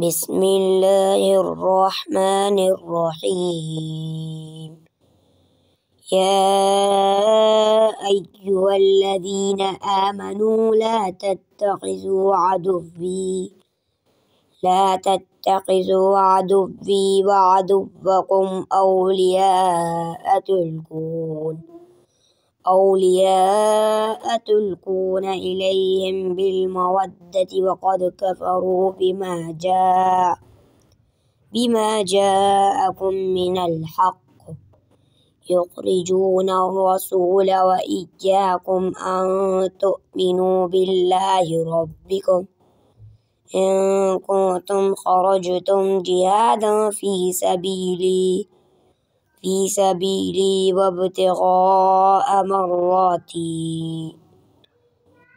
بسم الله الرحمن الرحيم. يا أيها الذين آمنوا لا تتخذوا عدوي وعدوكم أولياء تلقون إليهم بالمودة وقد كفروا بما جاءكم من الحق يخرجون الرسول وإياكم أن تؤمنوا بالله ربكم إن كنتم خرجتم جهادا في سبيلي وابتغاء مراتي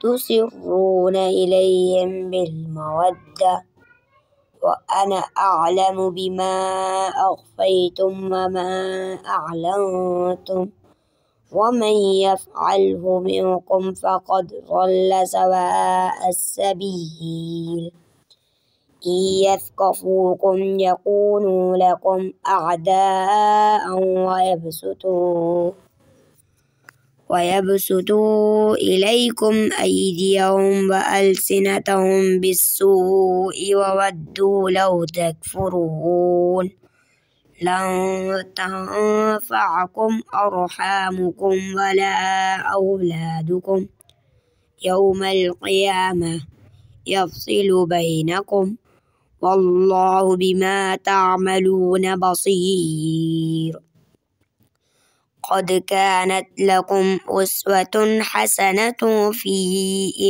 تسرون إليهم بالمودة وأنا أعلم بما أخفيتم وما أعلنتم ومن يفعله منكم فقد ضل سواء السبيل. إن يثقفوكم يكونوا لكم أعداء ويبسطوا إليكم أيديهم وألسنتهم بالسوء وودوا لو تكفرون. لن تنفعكم أرحامكم ولا أولادكم يوم القيامة يفصل بينكم والله بما تعملون بصير. قد كانت لكم أسوة حسنة في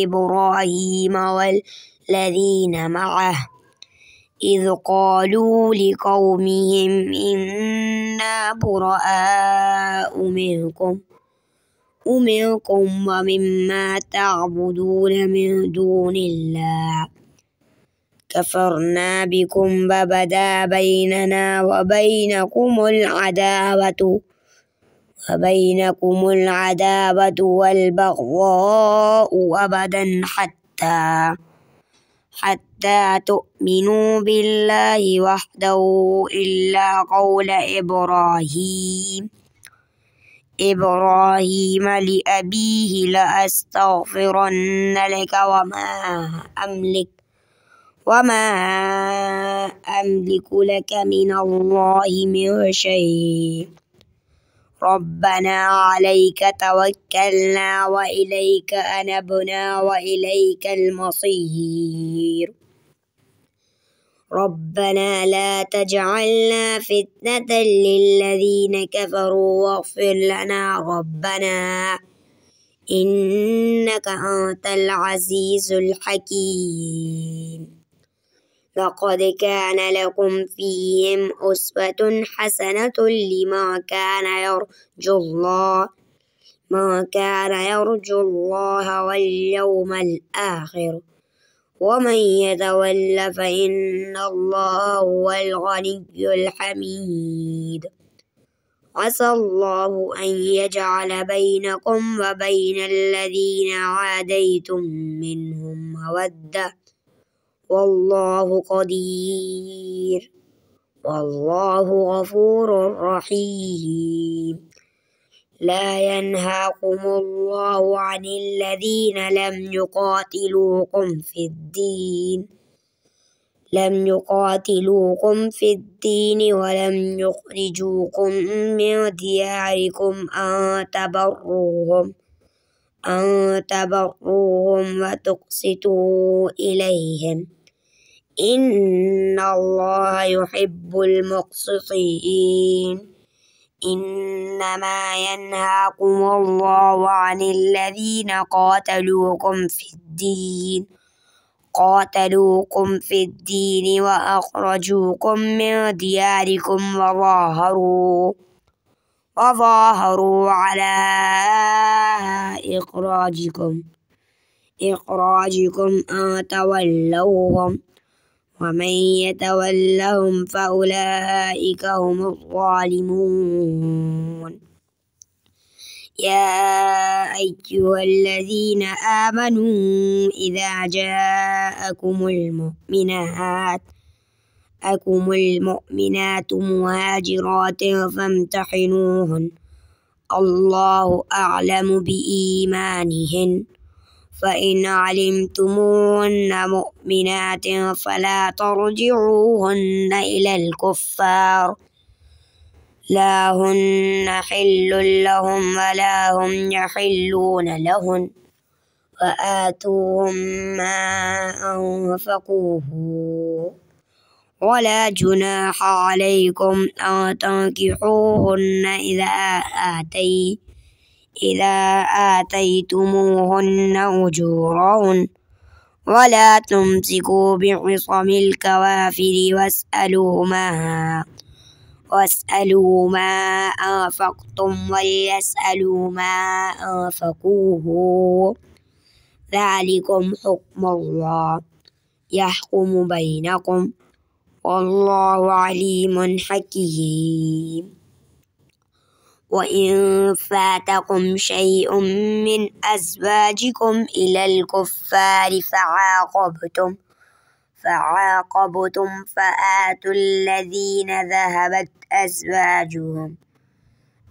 إبراهيم والذين معه إذ قالوا لقومهم إنا براء منكم ومما تعبدون من دون الله كفرنا بكم وبدا بيننا وبينكم العداوة والبغضاء أبدا حتى تؤمنوا بالله وحده إلا قول إبراهيم لأبيه لأستغفرن لك وما أملك لك من الله من شيء ربنا عليك توكلنا وإليك أنبنا وإليك المصير. ربنا لا تجعلنا فتنة للذين كفروا واغفر لنا ربنا إنك أنت العزيز الحكيم. لقد كان لكم فيهم أسوة حسنة لمن كان يرجو الله واليوم الآخر ومن يتول فإن الله هو الغني الحميد. عسى الله أن يجعل بينكم وبين الذين عاديتم منهم مودة والله قدير والله غفور رحيم. لا ينهاكم الله عن الذين لم يقاتلوكم في الدين ولم يخرجوكم من دياركم أن تبروهم وتقسطوا إليهم إن الله يحب المقسطين. إنما ينهاكم الله عن الذين قاتلوكم في الدين وأخرجوكم من دياركم وظاهروا على إخراجكم أن تولوهم ومن يتولهم فأولئك هم الظالمون. يا أيها الذين آمنوا إذا جاءكم المؤمنات جاءكم المؤمنات مهاجرات فامتحنوهن الله أعلم بإيمانهن فإن علمتموهن مؤمنات فلا ترجعوهن إلى الكفار لا هن حل لهم ولا هم يحلون لهن وآتوهم ما أنفقوه ولا جناح عليكم أن تنكحوهن إذا آتيتموهن أجورهن ولا تمسكوا بعصم الكوافر واسألوا ما أنفقتم وليسألوا ما أنفقوه ذلكم حكم الله يحكم بينكم والله عليم حكيم وإن فاتكم شيء من أزواجكم إلى الكفار فعاقبتم فآتوا الذين ذهبت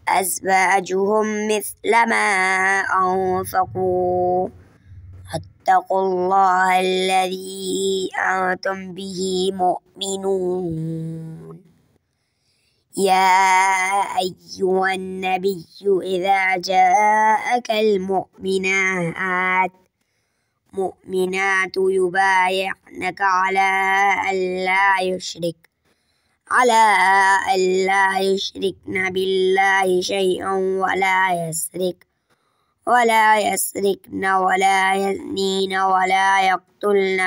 أزواجهم مثل ما أنفقوا واتقوا الله الذي أنتم به مؤمنون يا أيها النبي إذا جاءك المؤمنات يبايعنك على ألا يشركن بالله شيئا ولا يسرقن ولا يزنين ولا يقتلن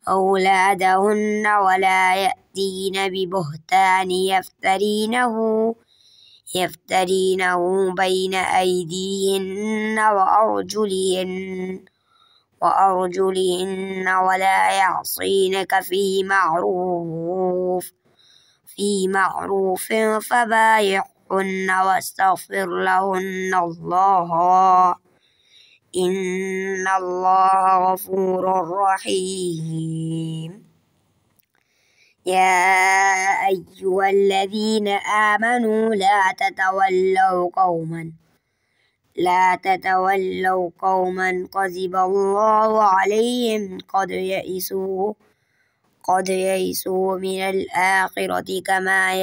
أولادهن ولا يأتين ببهتان يفترينه بين أيديهن وأرجلهن ولا يعصينك في معروف فبايعهن واستغفر لهن الله إن الله غفور رحيم يا أيها الذين آمنوا لا تتولوا قوما غضب الله عليهم قد يئسوا من الآخرة كما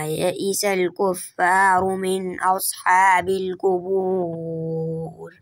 يئس الكفار من أصحاب القبور.